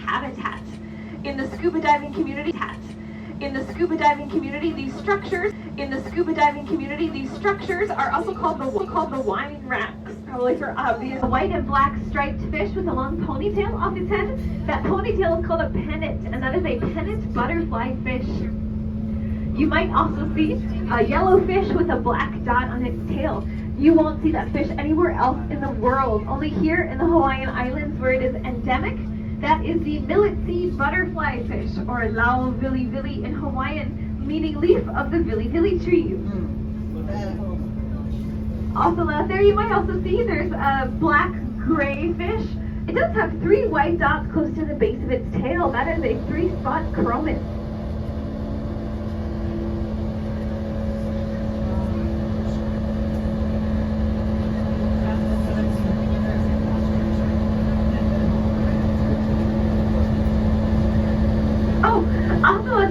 Habitat. In the scuba diving community, these structures are also called the wine racks, probably for obvious. A white and black striped fish with a long ponytail off its head. That ponytail is called a pennant, and that is a pennant butterfly fish. You might also see a yellow fish with a black dot on its tail. You won't see that fish anywhere else in the world, only here in the Hawaiian Islands where it is endemic. That is the millet seed butterfly fish, or lau vili vili in Hawaiian, meaning leaf of the vili vili tree. Also out there, you might also see there's a black gray fish. It does have 3 white dots close to the base of its tail. That is a 3-spot chromis.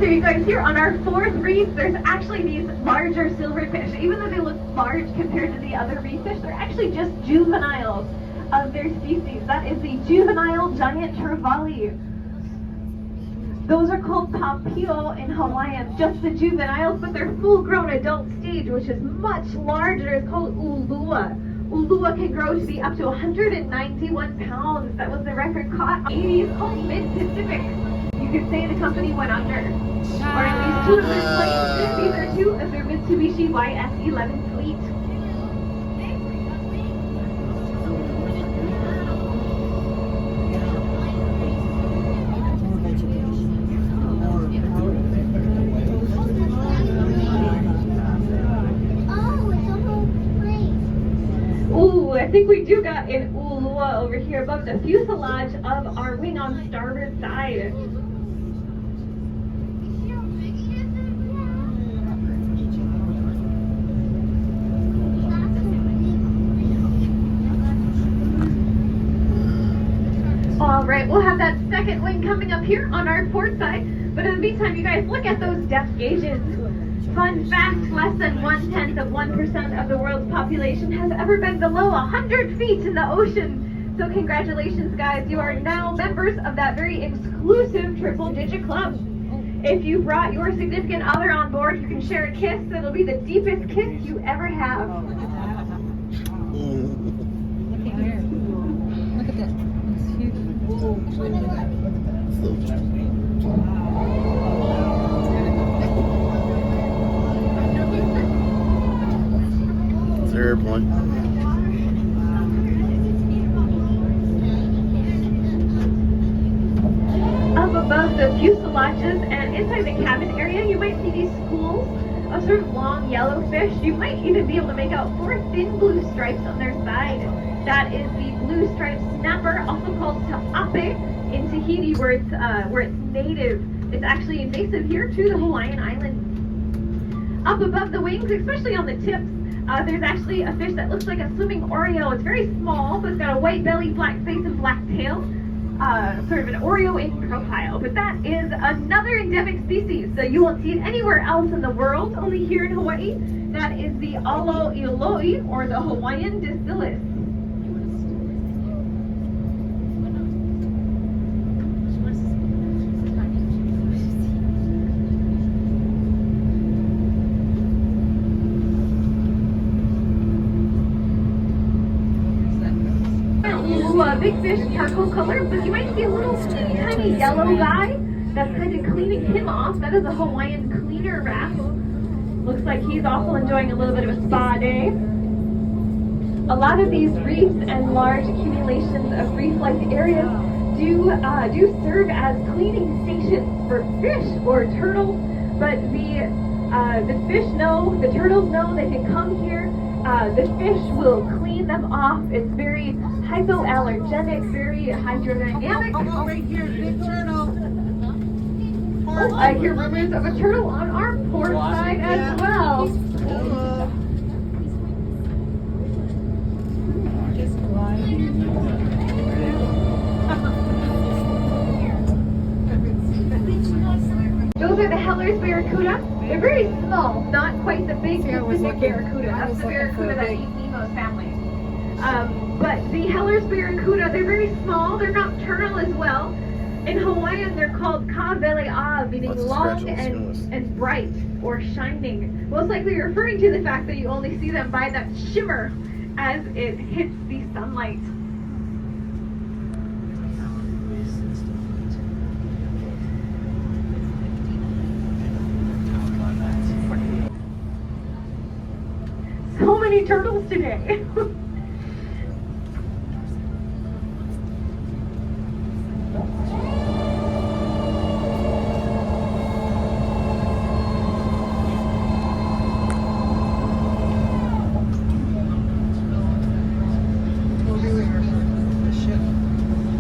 So you guys, here on our 4th reef, there's actually these larger silverfish. Even though they look large compared to the other reef fish, they're actually just juveniles of their species. That is the juvenile giant trevally. Those are called papio in Hawaiian, just the juveniles, but their full-grown adult stage, which is much larger, is called ulua. Ulua can grow to be up to 191 pounds. That was the record caught in the 80s, called Mid-Pacific. You could say the company went under. Or at least 2 of their planes. These are 2 of their Mitsubishi YS-11 fleet. Ooh, I think we do got an ulua over here above the fuselage of our wing on starboard side. Alright, we'll have that second wing coming up here on our port side. But in the meantime, you guys, look at those depth gauges. Fun fact, less than 1/10 of 1% of the world's population has ever been below 100 feet in the ocean. So congratulations, guys. You are now members of that very exclusive triple-digit club. If you brought your significant other on board, you can share a kiss. It'll be the deepest kiss you ever have. Look at here. Look at this. It's huge. It's an airplane. Up above the fuselages and inside the cabin area, you might see these schools of sort of long yellow fish. You might even be able to make out 4 thin blue stripes on their side. That is the blue striped snapper, also called ta'ape in Tahiti, where it's native. It's actually invasive here to the Hawaiian Islands. Up above the wings, especially on the tips, there's actually a fish that looks like a swimming Oreo. It's very small, but it's got a white belly, black face, and black tail. Sort of an Oreo in profile. But that is another endemic species, so you won't see it anywhere else in the world, only here in Hawaii. That is the aloioloi, or the Hawaiian dactylis. Big fish charcoal color, but you might see a little teeny tiny yellow guy. that's kind of cleaning him off. That is a Hawaiian cleaner wrap. Looks like he's also enjoying a little bit of a spa day. A lot of these reefs and large accumulations of reef-like areas do serve as cleaning stations for fish or turtles, but the turtles know they can come here. The fish will clean them off. It's very hypoallergenic, very hydrodynamic. Oh, right here, big turtle. Oh, I hear rumors of a turtle on our port side as well. Just flying. Those are the Heller's barracuda. They're very small, not quite the big Pacific barracuda. That's the barracuda that eats Nemo's family. But the Heller's barracuda, they're very small. They're nocturnal as well. In Hawaiian, they're called ka-vele-a, meaning long and bright or shining. Most likely referring to the fact that you only see them by that shimmer as it hits the sunlight. So many turtles today.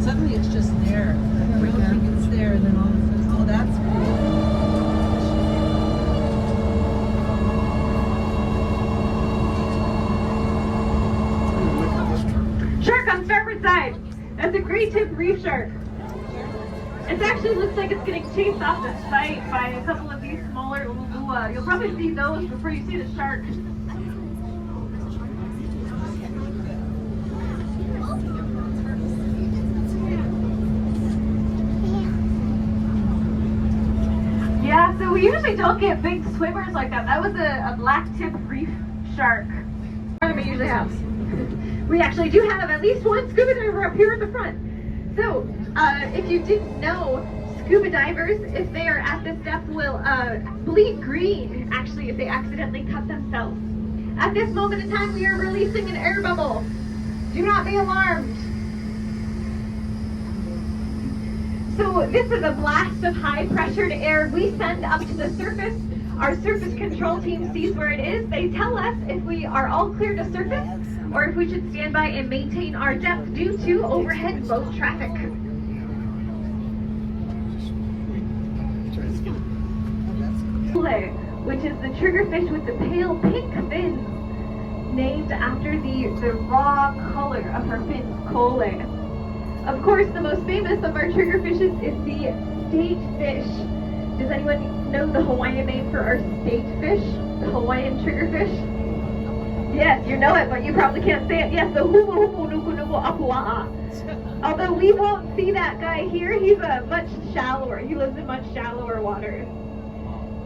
Suddenly it's just there. I don't think it's there, and then all of a sudden, oh, that's cool. Shark on starboard side. That's a great tip reef shark. It actually looks like it's getting chased off the site by a couple of these smaller ulua. You'll probably see those before you see the shark. Yeah, so we usually don't get big swimmers like that. That was a black tip reef shark. What do we usually have? We actually do have at least one scuba diver up here at the front. So, if you didn't know, scuba divers, if they are at this depth, will bleed green, actually, if they accidentally cut themselves. At this moment in time, we are releasing an air bubble. Do not be alarmed. So this is a blast of high-pressured air we send up to the surface. Our surface control team sees where it is. They tell us if we are all clear to surface or if we should stand by and maintain our depth due to overhead boat traffic. Which is the triggerfish with the pale pink fins, named after the raw color of her fins, Kole. Of course, the most famous of our triggerfishes is the state fish. Does anyone know the Hawaiian name for our state fish? The Hawaiian triggerfish? Yes, you know it, but you probably can't say it. Yes, the humu humu nuku nuku apua'a. Although we won't see that guy here, he's much shallower. He lives in much shallower water.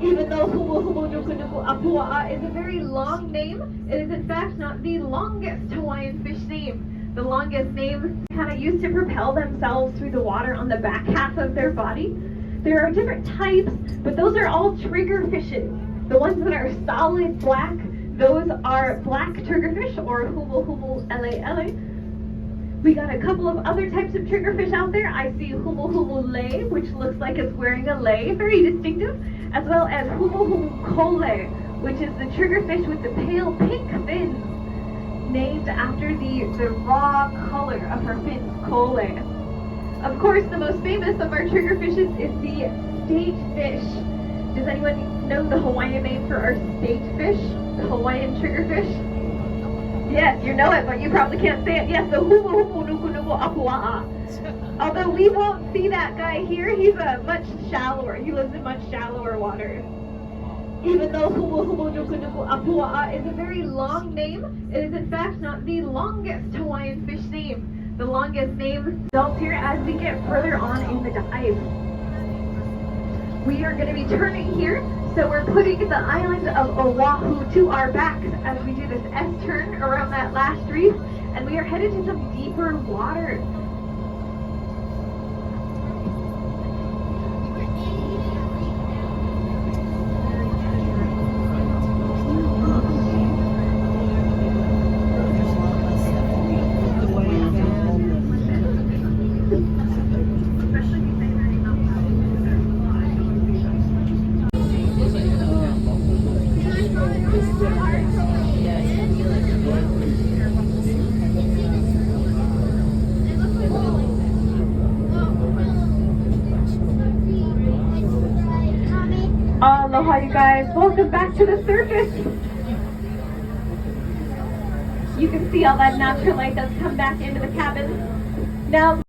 Even though humu humu nuku nuku apua'a is a very long name, it is in fact not the longest Hawaiian fish name. The longest name kind of used to propel themselves through the water on the back half of their body. There are different types, but those are all triggerfishes. The ones that are solid black, those are black triggerfish or humu humu ele. We got a couple of other types of triggerfish out there. I see humu humu lei, which looks like it's wearing a lei, very distinctive, as well as humu humu kole, which is the triggerfish with the pale pink fins, named after the raw color of her fins, Kole. Of course, the most famous of our triggerfishes is the state fish. Does anyone know the Hawaiian name for our state fish? The Hawaiian triggerfish? Yes, you know it, but you probably can't say it. Yes, the humu humu nuku nuku apua'a. Although we won't see that guy here, he's much shallower. He lives in much shallower water. Even though humu humu nuku nuku apua'a is a very long name, it is in fact not the longest Hawaiian fish name. The longest name developed here as we get further on in the dive. We are going to be turning here, so we're putting the island of Oahu to our backs as we do this S-turn around that last reef, and we are headed to some deeper water. Aloha, you guys. Welcome back to the surface. You can see all that natural light that's come back into the cabin. Now,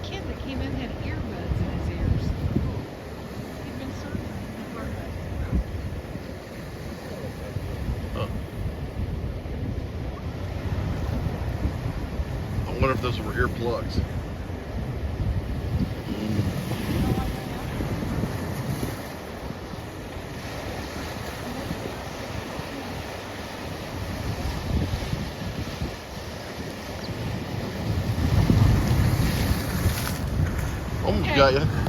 Kid that came in had earbuds in his ears. He'd been surfing. I wonder if those were earplugs. Almost got you.